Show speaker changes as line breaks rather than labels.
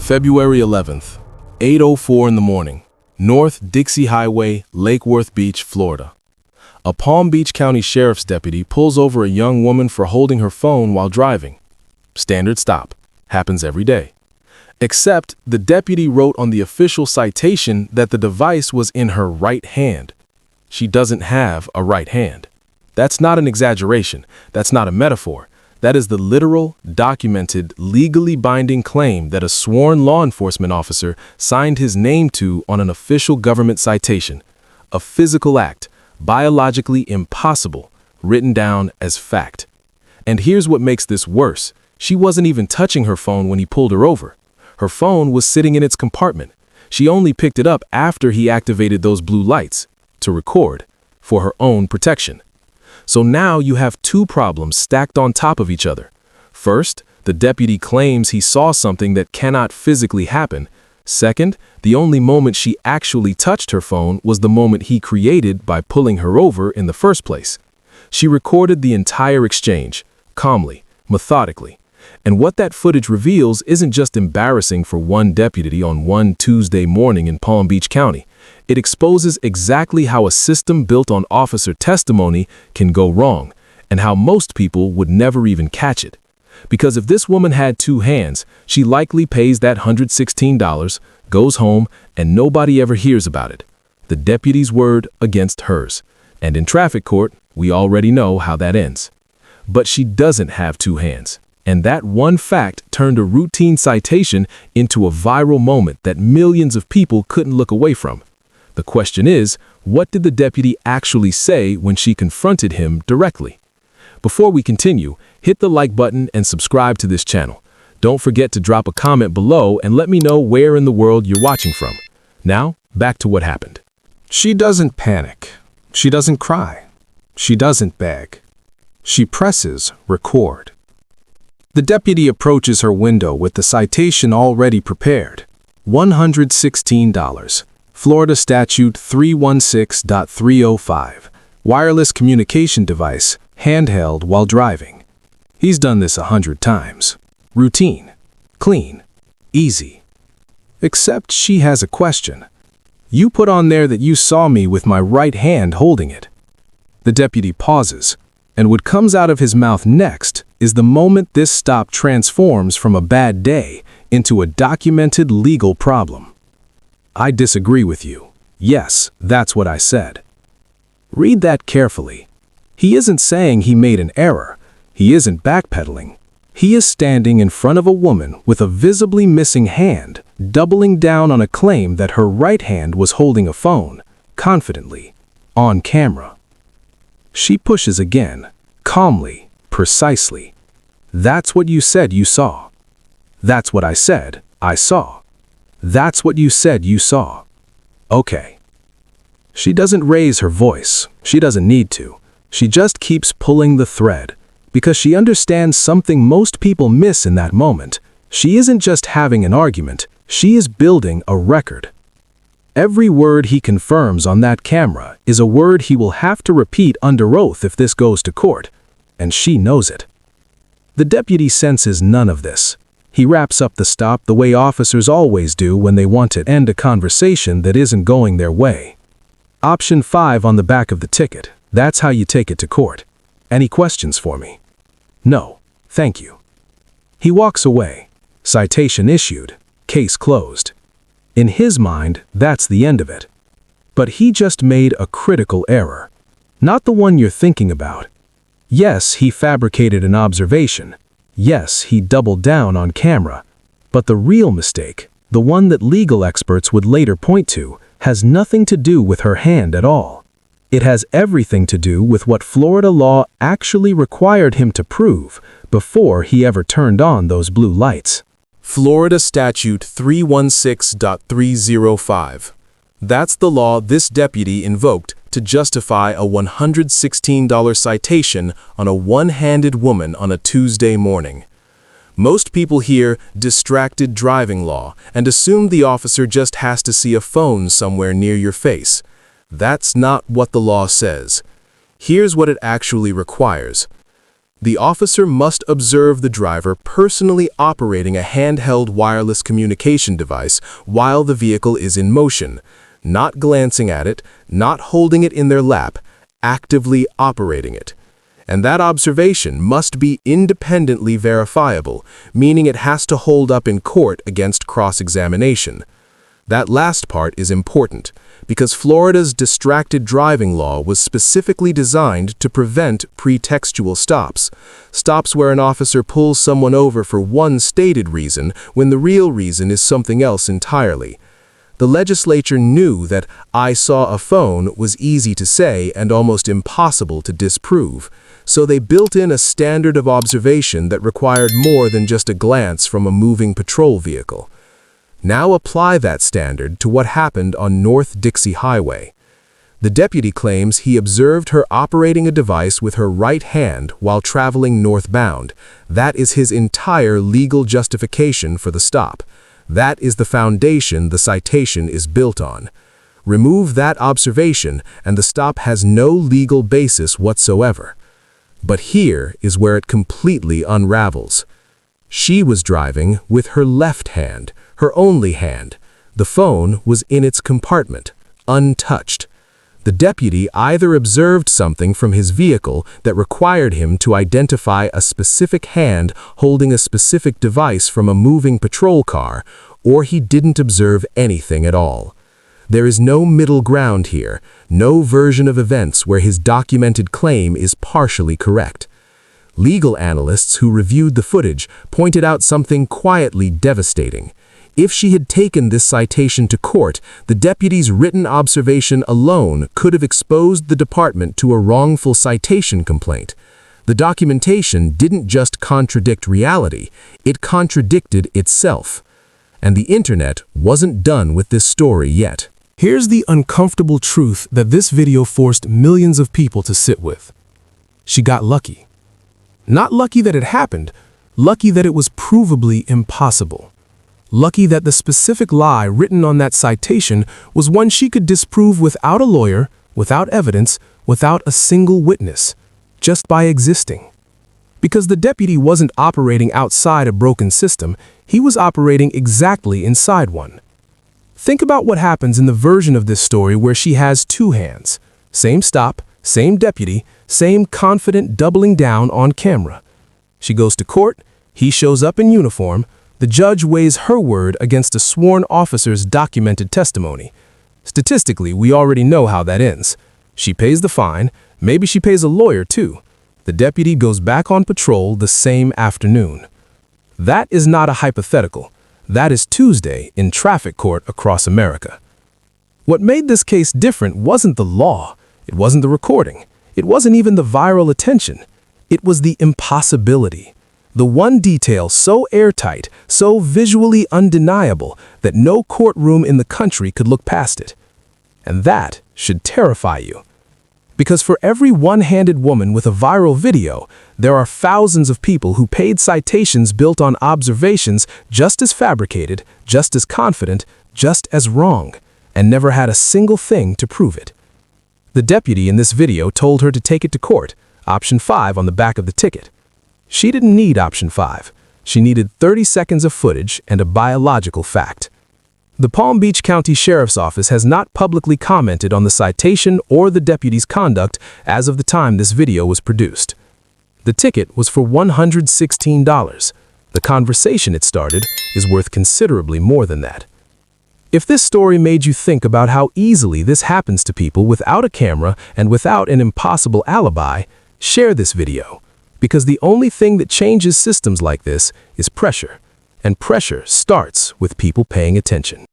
February 11th, 8:04 in the morning, North Dixie Highway, Lake Worth Beach, Florida. A Palm Beach County Sheriff's deputy pulls over a young woman for holding her phone while driving. Standard stop. Happens every day. Except the deputy wrote on the official citation that the device was in her right hand. She doesn't have a right hand. That's not an exaggeration. That's not a metaphor. That is the literal, documented, legally binding claim that a sworn law enforcement officer signed his name to on an official government citation. A physical act, biologically impossible, written down as fact. And here's what makes this worse. She wasn't even touching her phone when he pulled her over. Her phone was sitting in its compartment. She only picked it up after he activated those blue lights to record for her own protection. So now you have two problems stacked on top of each other. First, the deputy claims he saw something that cannot physically happen. Second, the only moment she actually touched her phone was the moment he created by pulling her over in the first place. She recorded the entire exchange, calmly, methodically. And what that footage reveals isn't just embarrassing for one deputy on one Tuesday morning in Palm Beach County. It exposes exactly how a system built on officer testimony can go wrong, and how most people would never even catch it. Because if this woman had two hands, she likely pays that $116, goes home, and nobody ever hears about it. The deputy's word against hers. And in traffic court, we already know how that ends. But she doesn't have two hands. And that one fact turned a routine citation into a viral moment that millions of people couldn't look away from. The question is, what did the deputy actually say when she confronted him directly? Before we continue, hit the like button and subscribe to this channel. Don't forget to drop a comment below and let me know where in the world you're watching from. Now, back to what happened.
She doesn't panic. She doesn't cry. She doesn't beg. She presses record. The deputy approaches her window with the citation already prepared. $116. Florida Statute 316.305. Wireless communication device, handheld while driving. He's done this 100 times. Routine. Clean. Easy. Except she has a question. You put on there that you saw me with my right hand holding it. The deputy pauses, and what comes out of his mouth next is the moment this stop transforms from a bad day into a documented legal problem. I disagree with you. Yes, that's what I said. Read that carefully. He isn't saying he made an error. He isn't backpedaling. He is standing in front of a woman with a visibly missing hand, doubling down on a claim that her right hand was holding a phone, confidently, on camera. She pushes again, calmly, precisely. That's what you said you saw. That's what I said I saw. That's what you said you saw. Okay. She doesn't raise her voice. She doesn't need to. She just keeps pulling the thread, because she understands something most people miss in that moment. She isn't just having an argument. She is building a record. Every word he confirms on that camera is a word he will have to repeat under oath if this goes to court, and she knows it. The deputy senses none of this. He wraps up the stop the way officers always do when they want to end a conversation that isn't going their way. Option 5 on the back of the ticket. That's how you take it to court. Any questions for me? No, thank you. He walks away. Citation issued. Case closed. In his mind, that's the end of it. But he just made a critical error. Not the one you're thinking about. Yes, he fabricated an observation. Yes, he doubled down on camera. But the real mistake, the one that legal experts would later point to, has nothing to do with her hand at all. It has everything to do with what Florida law actually required him to prove before he ever turned on those blue lights.
Florida Statute 316.305. That's the law this deputy invoked to justify a $116 citation on a one-handed woman on a Tuesday morning. Most people hear distracted driving law and assume the officer just has to see a phone somewhere near your face. That's not what the law says. Here's what it actually requires. The officer must observe the driver personally operating a handheld wireless communication device while the vehicle is in motion, not glancing at it, not holding it in their lap, actively operating it. And that observation must be independently verifiable, meaning it has to hold up in court against cross-examination. That last part is important, because Florida's distracted driving law was specifically designed to prevent pretextual stops, stops where an officer pulls someone over for one stated reason when the real reason is something else entirely. The legislature knew that "I saw a phone" was easy to say and almost impossible to disprove, so they built in a standard of observation that required more than just a glance from a moving patrol vehicle. Now apply that standard to what happened on North Dixie Highway. The deputy claims he observed her operating a device with her right hand while traveling northbound. That is his entire legal justification for the stop. That is the foundation the citation is built on. Remove that observation and the stop has no legal basis whatsoever. But here is where it completely unravels. She was driving with her left hand, her only hand. The phone was in its compartment, untouched. The deputy either observed something from his vehicle that required him to identify a specific hand holding a specific device from a moving patrol car, or he didn't observe anything at all. There is no middle ground here, no version of events where his documented claim is partially correct. Legal analysts who reviewed the footage pointed out something quietly devastating. If she had taken this citation to court, the deputy's written observation alone could have exposed the department to a wrongful citation complaint. The documentation didn't just contradict reality, it contradicted itself. And the internet wasn't done with this story yet.
Here's the uncomfortable truth that this video forced millions of people to sit with. She got lucky. Not lucky that it happened, lucky that it was provably impossible. Lucky that the specific lie written on that citation was one she could disprove without a lawyer, without evidence, without a single witness, just by existing. Because the deputy wasn't operating outside a broken system, he was operating exactly inside one. Think about what happens in the version of this story where she has two hands. Same stop, same deputy, same confident doubling down on camera. She goes to court, he shows up in uniform, the judge weighs her word against a sworn officer's documented testimony. Statistically, we already know how that ends. She pays the fine, maybe she pays a lawyer too. The deputy goes back on patrol the same afternoon. That is not a hypothetical. That is Tuesday in traffic court across America. What made this case different wasn't the law, it wasn't the recording, it wasn't even the viral attention. It was the impossibility. The one detail so airtight, so visually undeniable that no courtroom in the country could look past it. And that should terrify you. Because for every one-handed woman with a viral video, there are thousands of people who paid citations built on observations just as fabricated, just as confident, just as wrong, and never had a single thing to prove it. The deputy in this video told her to take it to court, option 5 on the back of the ticket. She didn't need option 5. She needed 30 seconds of footage and a biological fact. The Palm Beach County Sheriff's Office has not publicly commented on the citation or the deputy's conduct as of the time this video was produced. The ticket was for $116. The conversation it started is worth considerably more than that. If this story made you think about how easily this happens to people without a camera and without an impossible alibi, share this video. Because the only thing that changes systems like this is pressure. And pressure starts with people paying attention.